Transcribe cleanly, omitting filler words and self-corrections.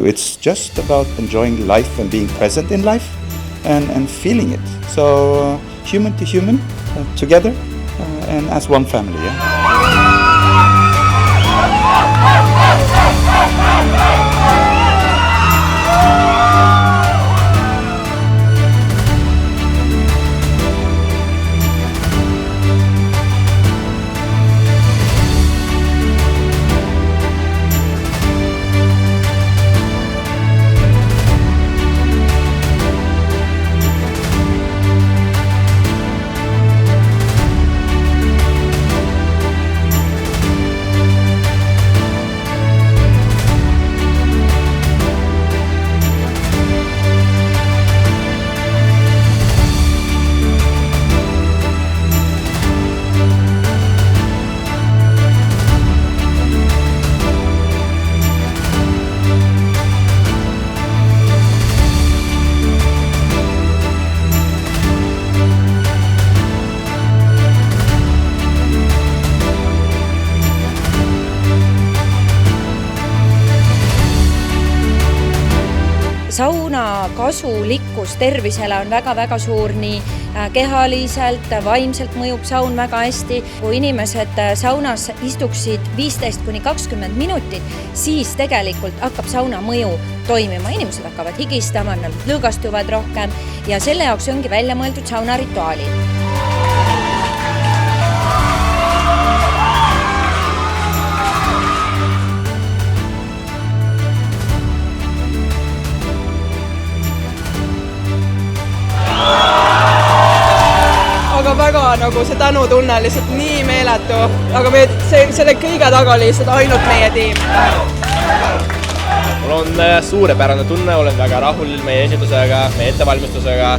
It's just about enjoying life and being present in life and feeling it. So human to human, together and as one family. Yeah? Sauna kasulikkus tervisele on väga suur, nii kehaliselt, vaimselt mõjub saun väga hästi. Kui inimesed saunas istuksid 15–20 minutit, siis tegelikult hakkab sauna mõju toimima. Inimesed hakkavad higistama, nad lõõgastuvad rohkem ja selle jaoks ongi välja mõeldud saunarituaalid. Aga väga nagu see tänutunne lihtsalt nii meeletu, aga selle kõige taga oli lihtsalt ainult meie tiim. Mul on suurepärane tunne, olen väga rahul meie esitusega, meie ettevalmistusega.